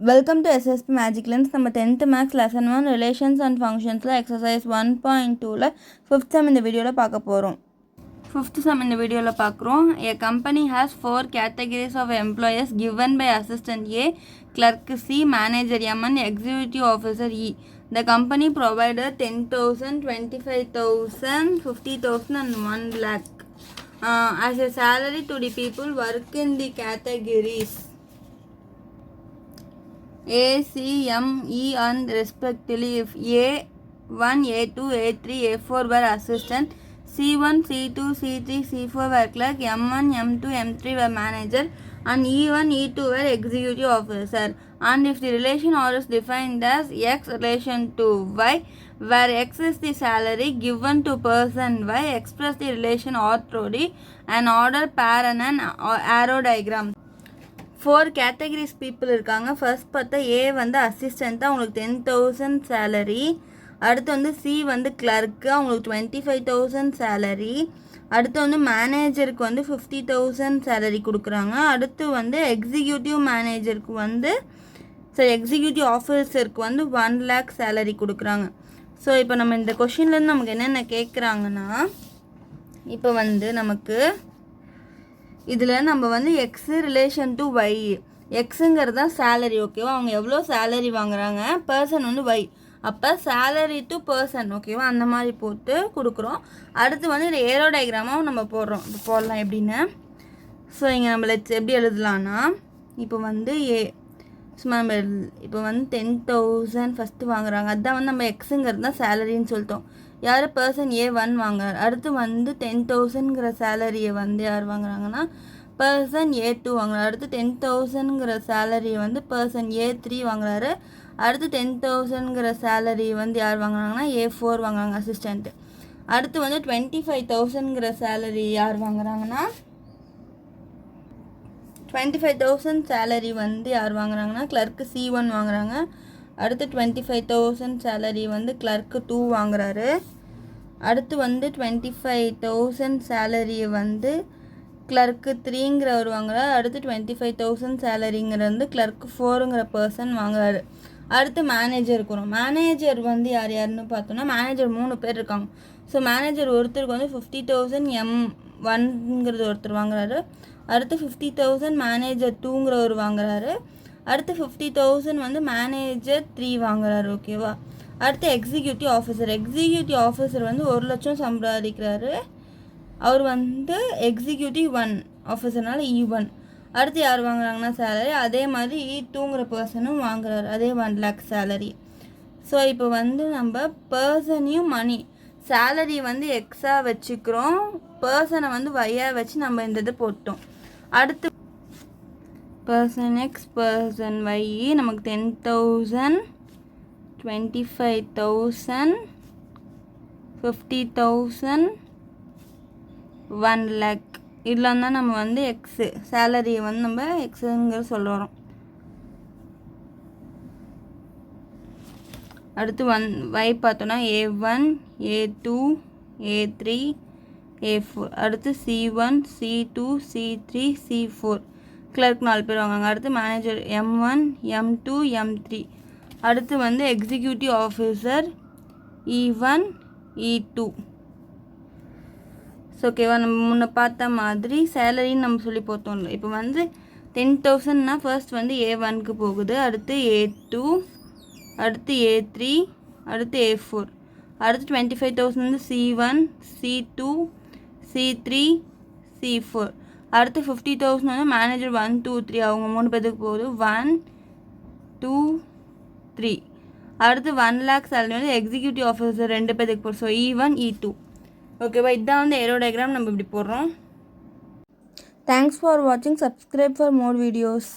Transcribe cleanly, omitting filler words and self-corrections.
Welcome to SSP Magic Lens. நம்ம 10th Max Lesson 1 Relations and Functionsல Exercise 1.2ல 5th sum இந்த வீடியோவில் பார்க்க போகிறோம். 5th sum இந்த வீடியோவில் பார்க்குறோம். A company has 4 categories of employees given by Assistant A, Clerk C, Manager M and Executive Officer E. The company provided 10,000, 25,000, 50,000 and 1 lakh as a salary to the people work in the categories A, C, M, E and respectively. If A1, A2, A3, A4 were assistant, C1, C2, C3, C4 were clerk, M1, M2, M3 were manager and E1, E2 were executive officer. And if the relation R is defined as X relation to Y, where X is the salary given to person Y, express the relation R through an order pair and an arrow diagram. 4 categories people இருக்காங்க. First பார்த்தா ஏ வந்து அசிஸ்டண்ட்டாக அவங்களுக்கு 10,000 salary. அடுத்து வந்து C வந்து clerk, அவங்களுக்கு 25,000 salary. அடுத்து வந்து மேனேஜருக்கு வந்து 50,000 சேலரி கொடுக்குறாங்க. அடுத்து வந்து எக்ஸிக்யூட்டிவ் மேனேஜருக்கு வந்து எக்ஸிக்யூட்டிவ் ஆஃபீஸருக்கு வந்து 1 lakh சேலரி கொடுக்குறாங்க. ஸோ இப்போ நம்ம இந்த கொஷின்லேருந்து நமக்கு என்னென்ன கேட்குறாங்கன்னா, இப்போ வந்து நமக்கு இதில் நம்ம வந்து எக்ஸு ரிலேஷன் டு ஒய், எக்ஸுங்கிறது தான் சேலரி. ஓகேவா, அவங்க எவ்வளோ சேலரி வாங்குறாங்க, பர்சன் வந்து ஒய், அப்போ சேலரி டு பர்சன். ஓகேவா, அந்த மாதிரி போட்டு கொடுக்குறோம். அடுத்து வந்து இந்த ஏரோ டயக்ராமும் நம்ம போடலாம் எப்படின்னு. ஸோ இங்கே நம்ம எப்படி எழுதலான்னா, இப்போ வந்து சும்மா நம்ம இப்போ வந்து 10,000 ஃபஸ்ட்டு வாங்குறாங்க, அதுதான் வந்து நம்ம எக்ஸுங்கிறது தான் சேலரின்னு சொல்லிட்டோம். யார் பர்சன் A1 வாங்குறாரு. அடுத்து வந்து 10,000ங்கிற சேலரியை வந்து யார் வாங்குறாங்கன்னா பர்சன் A2 வாங்குறாரு. அடுத்து 10,000ங்கிற சேலரியை வந்து பர்சன் A3 வாங்குறாரு. அடுத்து 10,000ங்கிற சேலரியை வந்து யார் வாங்குறாங்கன்னா A4 வாங்குறாங்க, அசிஸ்டண்ட்டு. அடுத்து வந்து 25,000ங்கிற சேலரி யார் வாங்குறாங்கன்னா 25,000 சேலரி வந்து யார் வாங்குறாங்கன்னா கிளர்க்கு C1 வாங்குறாங்க. அடுத்து 25,000 சேலரி வந்து கிளர்க்கு 2 வாங்குறாரு. அடுத்து வந்து 25,000 சேலரியை வந்து கிளர்க்கு 3ங்கிறவர் வாங்குறாரு. அடுத்து 25,000 சேலரிங்கிற வந்து கிளர்க்கு 4ங்கிற பர்சன் வாங்குறாரு. அடுத்து மேனேஜருக்கு வரும். மேனேஜர் வந்து யாருன்னு பார்த்தோன்னா, மேனேஜர் 3 பேர் இருக்காங்க. ஸோ மேனேஜர் ஒருத்தருக்கு வந்து 50,000 M1ங்கிறது ஒருத்தர் வாங்குறாரு. அடுத்து 50,000 மேனேஜர் 2ங்கிறவர் வாங்குறாரு. அடுத்து 50,000 வந்து மேனேஜர் 3 வாங்குறாரு. ஓகேவா, அடுத்து எக்ஸிக்யூட்டிவ் ஆஃபீஸர் வந்து 1 லட்சம் சம்பாதிக்கிறாரு. அவர் வந்து எக்ஸிக்யூட்டிவ் 1 ஆஃபீஸர்னால E1. அடுத்து யார் வாங்குறாங்கன்னா சேலரி, அதே மாதிரி E2ங்கிற பர்சனும் வாங்குறாரு, அதே 1 lakh சேலரி. ஸோ இப்போ வந்து நம்ம பர்சனையும் மணி சேலரி வந்து எக்ஸாக வச்சுக்கிறோம், பர்சனை வந்து ஒய்யாக வச்சு நம்ம இந்த இது போட்டோம். அடுத்து பர்சன் எக்ஸ் பர்சன் ஒய் நமக்கு 10,000, 25,000, 50,000, 1 lakh இதெல்லாம் தான் நம்ம வந்து எக்ஸு சேலரியை வந்து நம்ம எக்ஸுங்கிற சொல்கிறோம். அடுத்து ஒய் பார்த்தோன்னா A1, A2, A3, A4. அடுத்து C1, C2, C3, C4 clerk 4 பேர் வாங்குறாங்க. அடுத்து மேனேஜர் M1, M2, M3. அடுத்து வந்து executive officer E1, E2. So ஓகேவா, நம்ம முன்ன பார்த்த மாதிரி சேலரின்னு நம்ம சொல்லி போத்தோம்ல. இப்போ வந்து 10,000னா ஃபர்ஸ்ட் வந்து A1க்கு போகுது. அடுத்து A2, அடுத்து A3, அடுத்து A4. அடுத்து 25,000 வந்து C1, C2, C3, C4. அடுத்து 50,000 வந்து மேனேஜர் 1, 2, 3 அவங்க 3 பேருக்கு போகுது. 1, 2, 3. அடுத்து 1 lakh சேலரி வந்து எக்ஸிக்யூட்டிவ் ஆஃபீஸர் 2 பேருக்கு போகுது. So E1, E2. ஓகேவா, இதுதான் வந்து ஏரோ டயக்ராம் நம்ம இப்படி போடுறோம். தேங்க்ஸ் ஃபார் வாட்சிங். Subscribe for more videos.